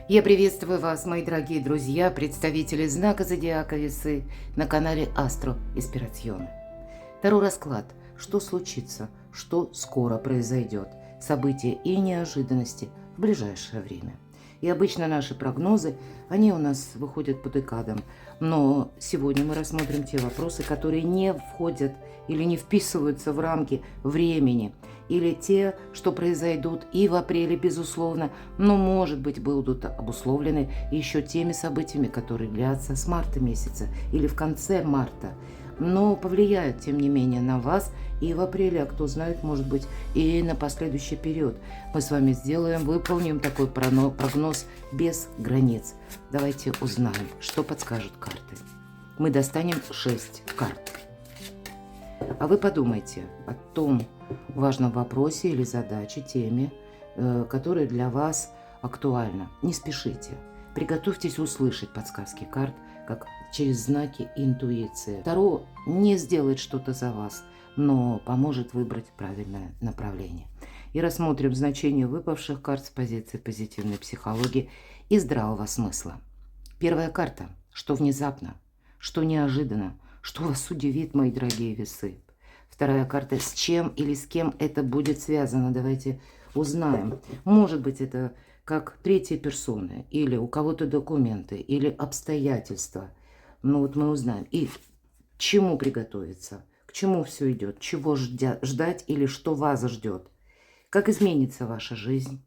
Я приветствую вас, мои дорогие друзья, представители знака Зодиака Весы на канале Астро Инспирационе. Второй расклад. Что случится, что скоро произойдет, события и неожиданности в ближайшее время. И обычно наши прогнозы, они у нас выходят по декадам, но сегодня мы рассмотрим те вопросы, которые не входят или не вписываются в рамки времени, или те, что произойдут и в апреле, безусловно, но, может быть, будут обусловлены еще теми событиями, которые длятся с марта месяца или в конце марта, но повлияют, тем не менее, на вас и в апреле, а кто знает, может быть, и на последующий период. Мы с вами выполним такой прогноз без границ. Давайте узнаем, что подскажут карты. Мы достанем 6 карт. А вы подумайте о том важном вопросе или задаче, теме, которая для вас актуальна. Не спешите. Приготовьтесь услышать подсказки карт, как через знаки интуиции. Таро не сделает что-то за вас, но поможет выбрать правильное направление. И рассмотрим значение выпавших карт с позиции позитивной психологии и здравого смысла. Первая карта. Что внезапно, что неожиданно, что вас удивит, мои дорогие весы. Вторая карта. С чем или с кем это будет связано? Давайте узнаем. Может быть, это как третья персона, или у кого-то документы, или обстоятельства. Ну вот мы узнаем. И к чему приготовиться, к чему все идет, чего ждать или что вас ждет. Как изменится ваша жизнь.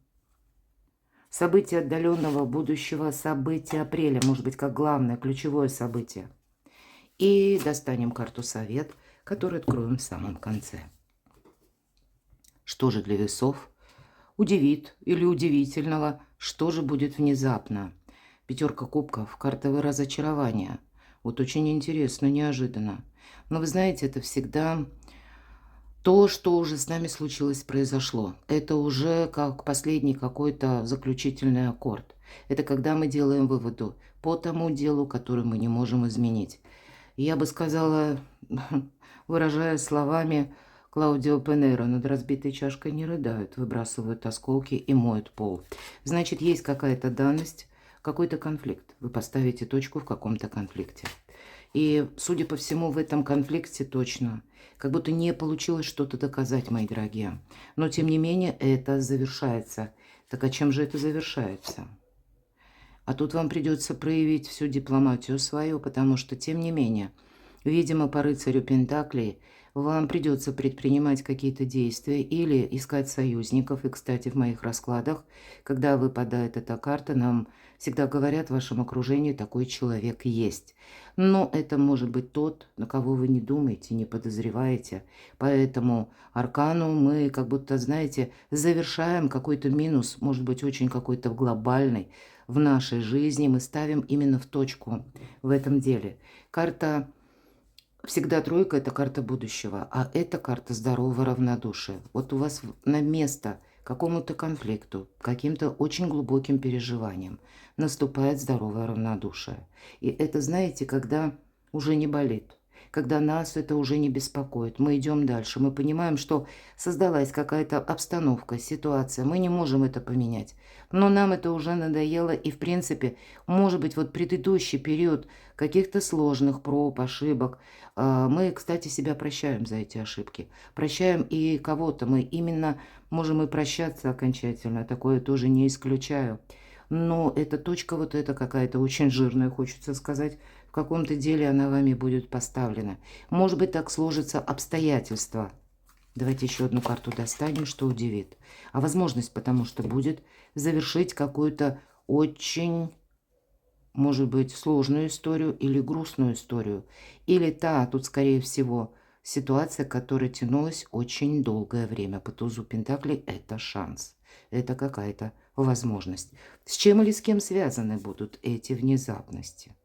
События отдаленного будущего, события апреля, может быть, как главное, ключевое событие. И достанем карту совет, которую откроем в самом конце. Что же для весов удивит или удивительного, что же будет внезапно? Пятерка кубков, карта разочарования. Вот очень интересно, неожиданно. Но вы знаете, это всегда то, что уже с нами случилось, произошло. Это уже как последний какой-то заключительный аккорд. Это когда мы делаем выводы по тому делу, который мы не можем изменить. Я бы сказала, выражая словами Клаудио Пенейро, над разбитой чашкой не рыдают, выбрасывают осколки и моют пол. Значит, есть какая-то данность, какой-то конфликт. Вы поставите точку в каком-то конфликте. И, судя по всему, в этом конфликте точно, как будто не получилось что-то доказать, мои дорогие. Но, тем не менее, это завершается. Так а чем же это завершается? А тут вам придется проявить всю дипломатию свою, потому что, тем не менее, видимо, по рыцарю Пентаклей вам придется предпринимать какие-то действия или искать союзников. И, кстати, в моих раскладах, когда выпадает эта карта, нам всегда говорят в вашем окружении, такой человек есть. Но это может быть тот, на кого вы не думаете, не подозреваете. Поэтому аркану мы, как будто, знаете, завершаем какой-то минус, может быть, очень какой-то глобальный в нашей жизни. Мы ставим именно в точку в этом деле. Карта... Всегда тройка – это карта будущего, а это карта здорового равнодушия. Вот у вас на место какому-то конфликту, каким-то очень глубоким переживаниям наступает здоровое равнодушие. И это, знаете, когда уже не болит, когда нас это уже не беспокоит. Мы идем дальше, мы понимаем, что создалась какая-то обстановка, ситуация, мы не можем это поменять. Но нам это уже надоело, и, в принципе, может быть, вот предыдущий период каких-то сложных проб, ошибок, мы, кстати, себя прощаем за эти ошибки. Прощаем и кого-то. Мы именно можем и прощаться окончательно. Такое тоже не исключаю. Но эта точка вот эта какая-то очень жирная, хочется сказать, в каком-то деле она вами будет поставлена. Может быть, так сложатся обстоятельства. Давайте еще одну карту достанем, что удивит. А возможность, потому что будет завершить какую-то очень, может быть, сложную историю или грустную историю. Или тут, скорее всего, ситуация, которая тянулась очень долгое время. По тузу Пентаклей это шанс. Это какая-то возможность. С чем или с кем связаны будут эти внезапности?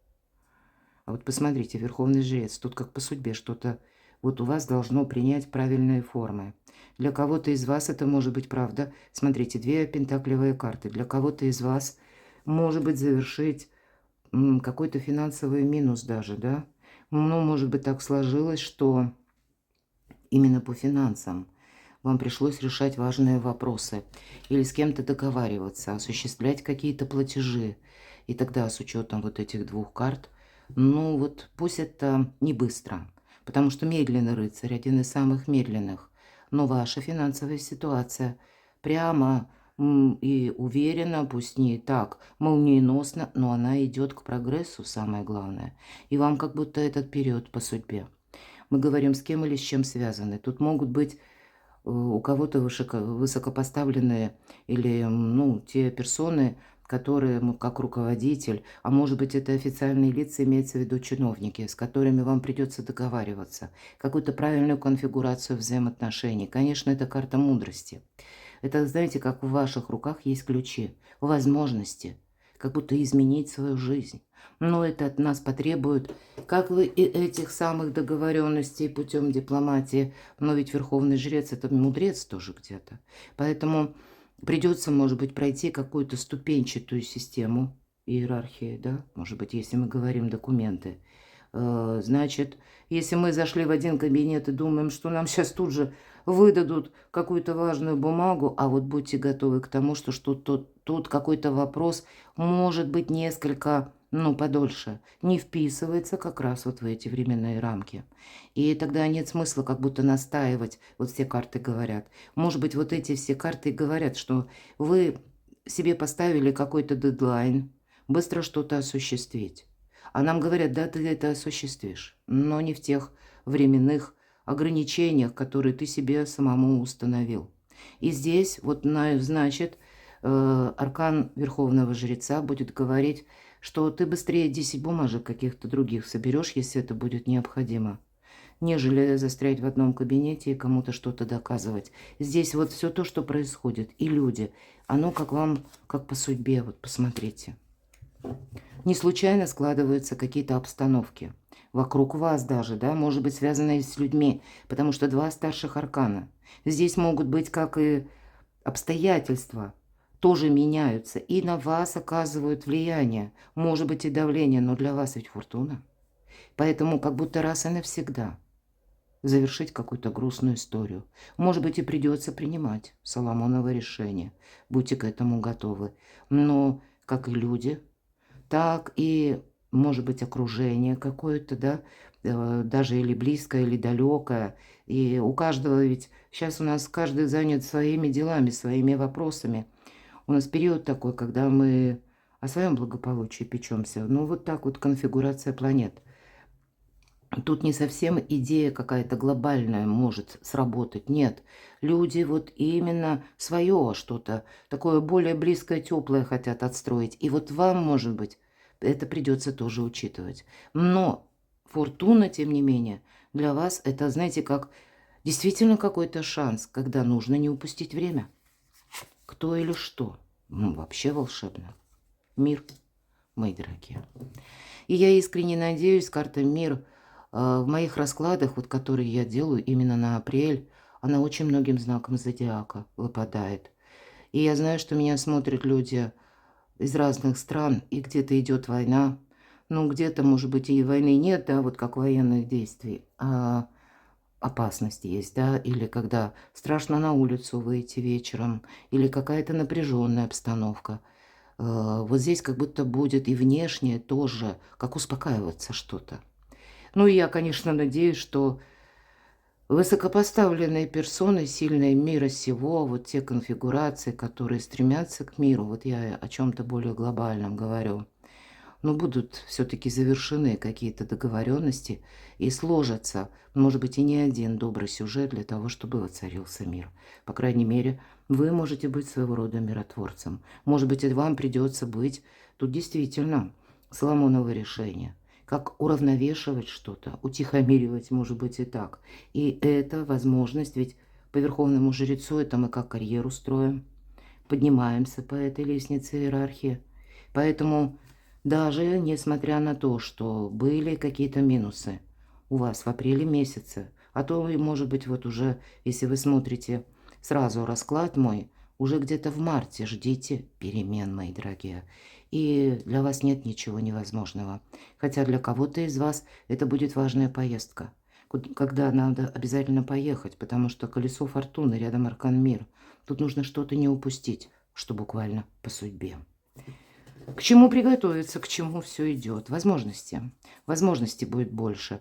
А вот посмотрите, Верховный Жрец, тут как по судьбе что-то вот у вас должно принять правильные формы. Для кого-то из вас это может быть правда. Смотрите, две пентаклевые карты. Для кого-то из вас может быть завершить какой-то финансовый минус даже, да? Ну, может быть, так сложилось, что именно по финансам вам пришлось решать важные вопросы или с кем-то договариваться, осуществлять какие-то платежи. И тогда с учетом вот этих двух карт, ну вот пусть это не быстро, потому что медленный рыцарь один из самых медленных, но ваша финансовая ситуация прямо и уверенно, пусть не так молниеносно, но она идет к прогрессу, самое главное. И вам как будто этот период по судьбе. Мы говорим, с кем или с чем связаны. Тут могут быть у кого-то высокопоставленные или, ну, те персоны, которые, как руководитель, а может быть, это официальные лица, имеется в виду чиновники, с которыми вам придется договариваться, какую-то правильную конфигурацию взаимоотношений. Конечно, это карта мудрости. Это, знаете, как в ваших руках есть ключи, возможности, как будто изменить свою жизнь. Но это от нас потребует, как вы и этих самых договоренностей путем дипломатии. Но ведь верховный жрец – это мудрец тоже где-то. Поэтому придется, может быть, пройти какую-то ступенчатую систему иерархии, да? Может быть, если мы говорим документы. Значит, если мы зашли в один кабинет и думаем, что нам сейчас тут же выдадут какую-то важную бумагу, а вот будьте готовы к тому, что тут какой-то вопрос может быть несколько, ну, подольше, не вписывается как раз вот в эти временные рамки. И тогда нет смысла как будто настаивать, вот все карты говорят. Может быть, вот эти все карты говорят, что вы себе поставили какой-то дедлайн, быстро что-то осуществить. А нам говорят, да, ты это осуществишь, но не в тех временных ограничениях, которые ты себе самому установил. И здесь, вот, значит, аркан Верховного Жреца будет говорить, что ты быстрее 10 бумажек каких-то других соберешь, если это будет необходимо, нежели застрять в одном кабинете и кому-то что-то доказывать. Здесь вот все то, что происходит, и люди, оно как вам, как по судьбе, вот посмотрите. Не случайно складываются какие-то обстановки. Вокруг вас даже, да, может быть, связанные с людьми, потому что два старших аркана. Здесь могут быть как и обстоятельства, тоже меняются, и на вас оказывают влияние, может быть, и давление, но для вас ведь фортуна. Поэтому как будто раз и навсегда завершить какую-то грустную историю. Может быть, и придется принимать Соломоново решение. Будьте к этому готовы. Но, как и люди, так и, может быть, окружение какое-то, да, даже или близкое, или далекое. И у каждого ведь, сейчас у нас каждый занят своими делами, своими вопросами. У нас период такой, когда мы о своем благополучии печемся. Ну, вот так вот конфигурация планет. Тут не совсем идея какая-то глобальная может сработать. Нет, люди вот именно свое что-то такое более близкое, теплое хотят отстроить. И вот вам, может быть, это придется тоже учитывать. Но фортуна, тем не менее, для вас это, знаете, как действительно какой-то шанс, когда нужно не упустить время. Кто или что. Ну, вообще волшебно. Мир, мои дорогие. И я искренне надеюсь, карта «Мир» в моих раскладах, вот которые я делаю именно на апрель, она очень многим знаком зодиака выпадает. И я знаю, что меня смотрят люди из разных стран, и где-то идет война. Ну, где-то, может быть, и войны нет, да, вот как военных действий, а опасность есть, да, или когда страшно на улицу выйти вечером, или какая-то напряженная обстановка. Вот здесь как будто будет и внешнее тоже, как успокаиваться что-то. Ну, и я, конечно, надеюсь, что высокопоставленные персоны, сильные мира сего, вот те конфигурации, которые стремятся к миру, вот я о чем-то более глобальном говорю, но будут все-таки завершены какие-то договоренности и сложатся, может быть, и не один добрый сюжет для того, чтобы воцарился мир. По крайней мере, вы можете быть своего рода миротворцем. Может быть, и вам придется быть тут действительно Соломоново решение. Как уравновешивать что-то, утихомиривать, может быть, и так. И это возможность, ведь по Верховному Жрецу это мы как карьеру строим, поднимаемся по этой лестнице иерархии. Поэтому даже несмотря на то, что были какие-то минусы у вас в апреле месяце, а то, может быть, вот уже, если вы смотрите сразу расклад мой, уже где-то в марте ждите перемен, мои дорогие. И для вас нет ничего невозможного. Хотя для кого-то из вас это будет важная поездка. когда надо обязательно поехать, потому что колесо фортуны, рядом аркан мир. Тут нужно что-то не упустить, что буквально по судьбе. К чему приготовиться, к чему все идет? Возможности. Возможностей будет больше.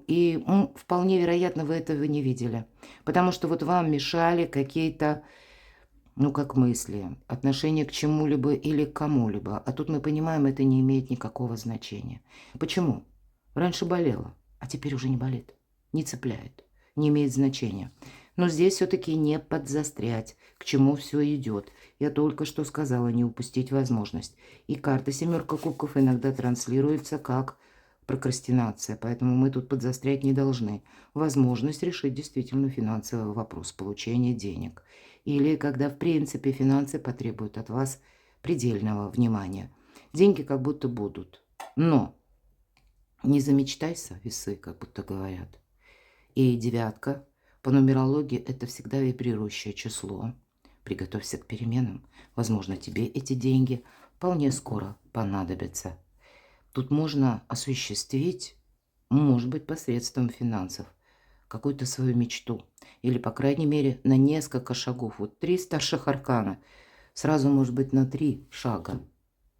И вполне вероятно, вы этого не видели. Потому что вот вам мешали какие-то, ну, как мысли, отношение к чему-либо или к кому-либо. А тут мы понимаем, это не имеет никакого значения. Почему? Раньше болело, а теперь уже не болит, не цепляет, не имеет значения. Но здесь все-таки не подзастрять, к чему все идет. Я только что сказала, не упустить возможность. И карта «Семерка кубков» иногда транслируется как прокрастинация, поэтому мы тут подзастрять не должны. Возможность решить действительно финансовый вопрос, получения денег. Или когда, в принципе, финансы потребуют от вас предельного внимания. Деньги как будто будут. Но не замечтайся, весы, как будто говорят. И девятка по нумерологии это всегда вибрирующее число. Приготовься к переменам. Возможно, тебе эти деньги вполне скоро понадобятся. Тут можно осуществить, может быть, посредством финансов, какую-то свою мечту. Или, по крайней мере, на несколько шагов. Вот 3 старших аркана. Сразу, может быть, на 3 шага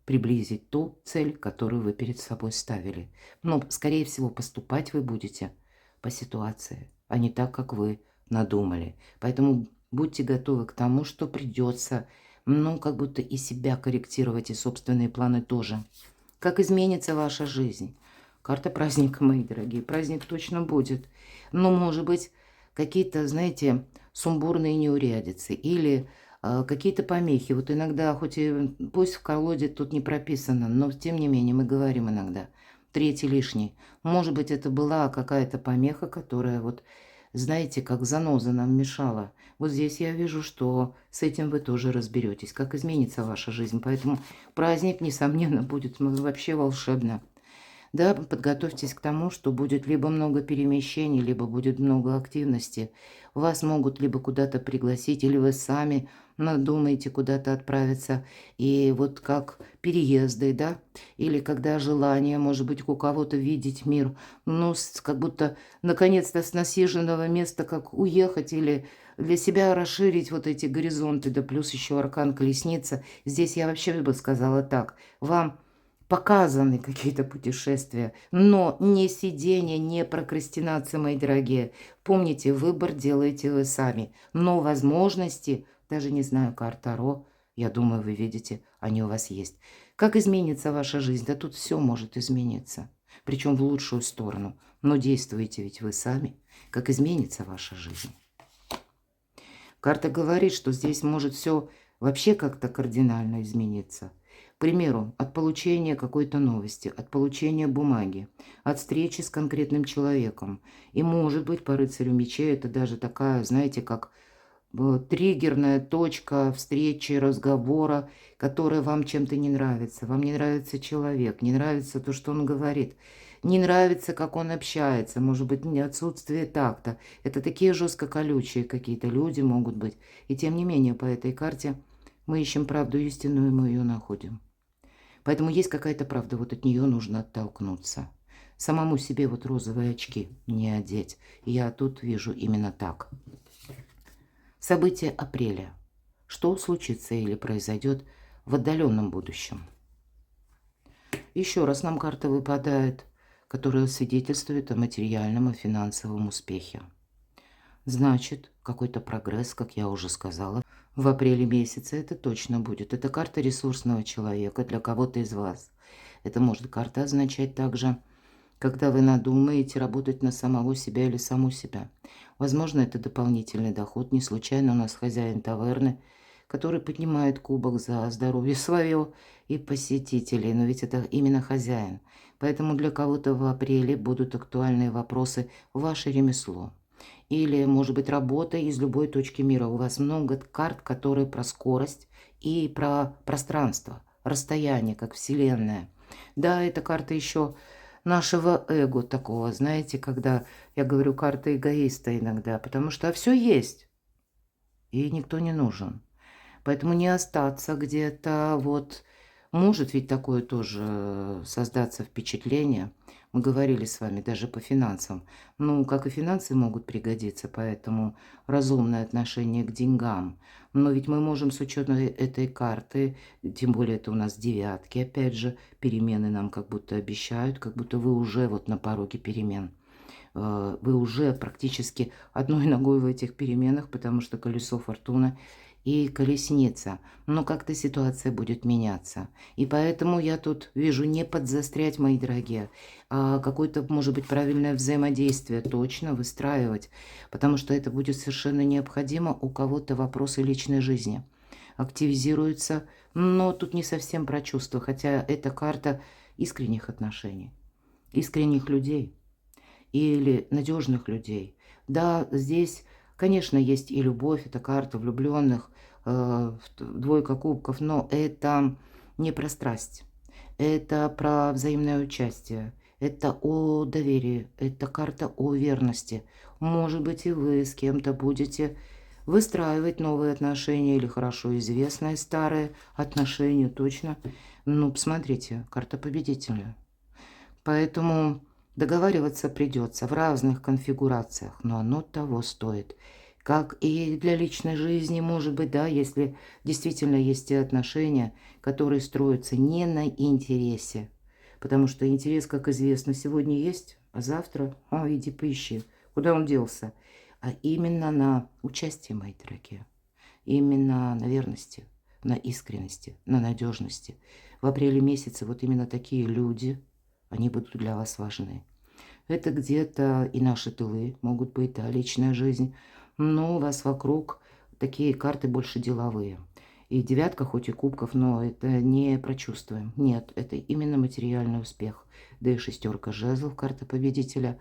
приблизить ту цель, которую вы перед собой ставили. Но, скорее всего, поступать вы будете по ситуации, а не так, как вы надумали. Поэтому будьте готовы к тому, что придется, ну, как будто и себя корректировать, и собственные планы тоже. Как изменится ваша жизнь? Карта праздника, мои дорогие. Праздник точно будет. Но, может быть, какие-то, знаете, сумбурные неурядицы или какие-то помехи. Вот иногда, хоть и пусть в колоде тут не прописано, но тем не менее мы говорим иногда. Третий лишний. Может быть, это была какая-то помеха, которая вот, знаете, как заноза нам мешала. Вот здесь я вижу, что с этим вы тоже разберетесь, как изменится ваша жизнь. Поэтому праздник, несомненно, будет вообще волшебно. Да, подготовьтесь к тому, что будет либо много перемещений, либо будет много активности. Вас могут либо куда-то пригласить, или вы сами надумаете куда-то отправиться. И вот как переезды, да, или когда желание, может быть, у кого-то видеть мир, ну, как будто наконец-то с насиженного места, как уехать или для себя расширить вот эти горизонты, да плюс еще аркан колесница. Здесь я вообще бы сказала так, вам показаны какие-то путешествия, но не сидение, не прокрастинация, мои дорогие. Помните, выбор делаете вы сами, но возможности, даже не знаю, карта Таро, я думаю, вы видите, они у вас есть. Как изменится ваша жизнь? Да тут все может измениться, причем в лучшую сторону. Но действуете ведь вы сами. Как изменится ваша жизнь? Карта говорит, что здесь может все вообще как-то кардинально измениться. К примеру, от получения какой-то новости, от получения бумаги, от встречи с конкретным человеком. И может быть по рыцарю мечей это даже такая, знаете, как триггерная точка встречи, разговора, которая вам чем-то не нравится. Вам не нравится человек, не нравится то, что он говорит, не нравится, как он общается, может быть, не отсутствие такта. Это такие жестко колючие какие-то люди могут быть. И тем не менее, по этой карте мы ищем правду истинную, и мы ее находим. Поэтому есть какая-то правда, вот от нее нужно оттолкнуться. Самому себе вот розовые очки не одеть. Я тут вижу именно так. События апреля. Что случится или произойдет в отдаленном будущем? Еще раз нам карта выпадает, которая свидетельствует о материальном и финансовом успехе. Значит, какой-то прогресс, как я уже сказала, в апреле месяце это точно будет. Это карта ресурсного человека для кого-то из вас. Это может карта означать также, когда вы надумаете работать на самого себя или саму себя. Возможно, это дополнительный доход. Не случайно у нас хозяин таверны, который поднимает кубок за здоровье свое и посетителей. Но ведь это именно хозяин. Поэтому для кого-то в апреле будут актуальные вопросы «Ваше ремесло». Или, может быть, работа из любой точки мира. У вас много карт, которые про скорость и про пространство, расстояние, как Вселенная. Да, эта карта еще нашего эго такого, знаете, когда я говорю карта эгоиста иногда, потому что все есть, и никто не нужен. Поэтому не остаться где-то вот Может ведь такое тоже создаться впечатление. Мы говорили с вами даже по финансам. Ну, как и финансы могут пригодиться, поэтому разумное отношение к деньгам. Но ведь мы можем с учетом этой карты, тем более это у нас девятки, опять же, перемены нам как будто обещают, как будто вы уже вот на пороге перемен. Вы уже практически одной ногой в этих переменах, потому что колесо фортуны и колесница. Но как-то ситуация будет меняться. И поэтому я тут вижу не подзастрять, мои дорогие, а какое-то, может быть, правильное взаимодействие точно выстраивать, потому что это будет совершенно необходимо. У кого-то вопросы личной жизни активизируются, но тут не совсем про чувства, хотя это карта искренних отношений, искренних людей или надежных людей. Да, здесь, конечно, есть и любовь, это карта влюбленных, двойка кубков, но это не про страсть, это про взаимное участие, это о доверии, это карта о верности. Может быть, и вы с кем-то будете выстраивать новые отношения или хорошо известные старые отношения, точно. Ну, посмотрите, карта победителя. Поэтому договариваться придется в разных конфигурациях, но оно того стоит. Как и для личной жизни, может быть, да, если действительно есть те отношения, которые строятся не на интересе. Потому что интерес, как известно, сегодня есть, а завтра, иди поищи, куда он делся. А именно на участии, мои дорогие. Именно на верности, на искренности, на надежности. В апреле месяце вот именно такие люди, они будут для вас важны. Это где-то и наши тылы могут быть, да, личная жизнь. Но у вас вокруг такие карты больше деловые. И девятка, хоть и кубков, но это не про чувства. Нет, это именно материальный успех. Да и шестерка жезлов, карта победителя,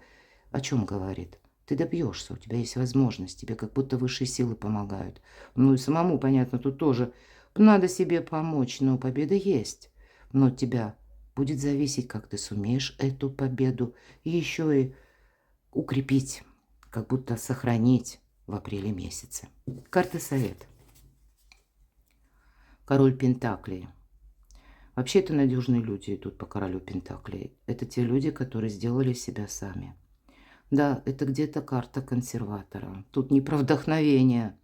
о чем говорит? Ты добьешься, у тебя есть возможность, тебе как будто высшие силы помогают. Ну и самому, понятно, тут тоже надо себе помочь, но победа есть. Но от тебя будет зависеть, как ты сумеешь эту победу еще и укрепить, как будто сохранить в апреле месяце. Карта совет. Король Пентаклей. Вообще это надежные люди идут по королю Пентаклей. Это те люди, которые сделали себя сами. Да, это где-то карта консерватора. Тут не про вдохновение,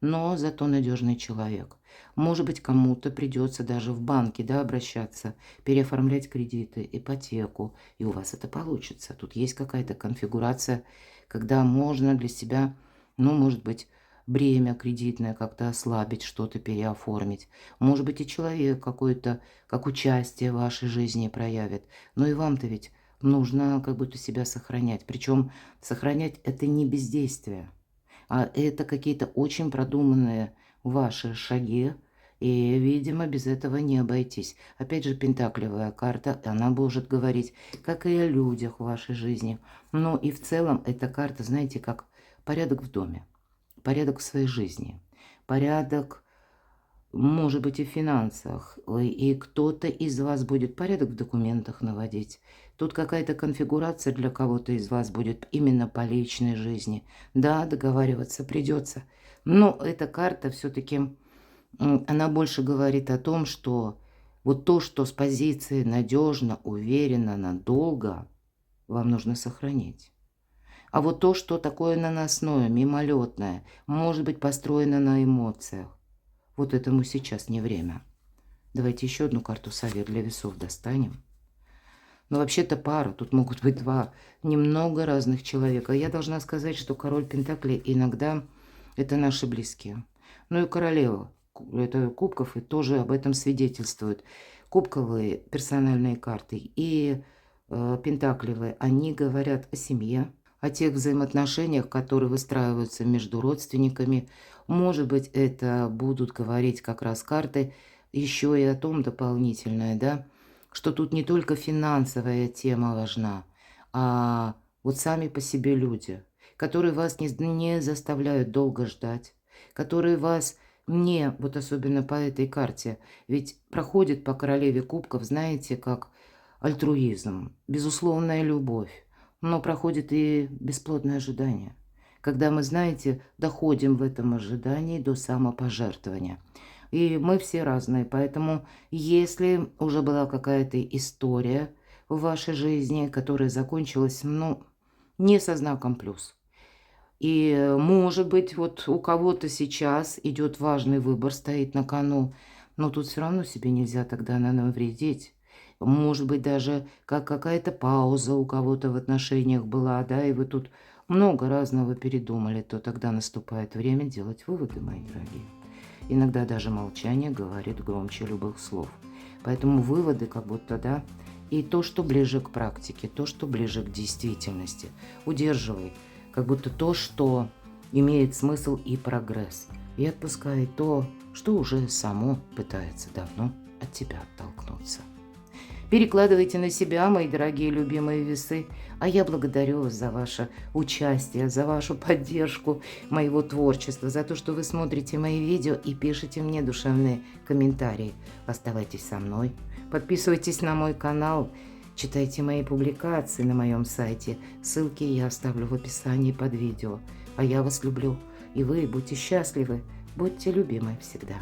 но зато надежный человек. Может быть, кому-то придется даже в банке, да, обращаться, переоформлять кредиты, ипотеку, и у вас это получится. Тут есть какая-то конфигурация, когда можно для себя, ну, может быть, бремя кредитное как-то ослабить, что-то переоформить. Может быть, и человек какой-то, как участие в вашей жизни проявит. Но и вам-то ведь нужно как будто себя сохранять. Причем сохранять это не бездействие, а это какие-то очень продуманные ваши шаги. И, видимо, без этого не обойтись. Опять же, пентаклевая карта, она может говорить, как и о людях в вашей жизни. Но и в целом эта карта, знаете, как порядок в доме, порядок в своей жизни, порядок, может быть, и в финансах, и кто-то из вас будет порядок в документах наводить. Тут какая-то конфигурация для кого-то из вас будет именно по личной жизни. Да, договариваться придется. Но эта карта все-таки, она больше говорит о том, что вот то, что с позиции надежно, уверенно, надолго, вам нужно сохранить. А вот то, что такое наносное, мимолетное, может быть построено на эмоциях, вот этому сейчас не время. Давайте еще одну карту совет для весов достанем. Но вообще-то пара, тут могут быть два немного разных человека. Я должна сказать, что король Пентаклей иногда это наши близкие. Ну и королева, это кубков, и тоже об этом свидетельствует. Кубковые персональные карты и пентаклевые, они говорят о семье, о тех взаимоотношениях, которые выстраиваются между родственниками. Может быть, это будут говорить как раз карты еще и о том дополнительное, да, что тут не только финансовая тема важна, а вот сами по себе люди, которые вас не заставляют долго ждать, которые вас не, вот особенно по этой карте, ведь проходит по королеве кубков, знаете, как альтруизм, безусловная любовь, но проходит и бесплодное ожидание. Когда мы, знаете, доходим в этом ожидании до самопожертвования. И мы все разные, поэтому если уже была какая-то история в вашей жизни, которая закончилась, ну, не со знаком плюс. И, может быть, вот у кого-то сейчас идет важный выбор, стоит на кону, но тут все равно себе нельзя тогда навредить. Может быть, даже как какая-то пауза у кого-то в отношениях была, да, и вы тут много разного передумали, то тогда наступает время делать выводы, мои дорогие. Иногда даже молчание говорит громче любых слов. Поэтому выводы как будто, да, и то, что ближе к практике, то, что ближе к действительности. Удерживай, как будто то, что имеет смысл и прогресс. И отпускай то, что уже само пытается давно от тебя оттолкнуться. Перекладывайте на себя, мои дорогие любимые весы. А я благодарю вас за ваше участие, за вашу поддержку моего творчества, за то, что вы смотрите мои видео и пишете мне душевные комментарии. Оставайтесь со мной, подписывайтесь на мой канал, читайте мои публикации на моем сайте. Ссылки я оставлю в описании под видео. А я вас люблю, и вы будьте счастливы, будьте любимы всегда.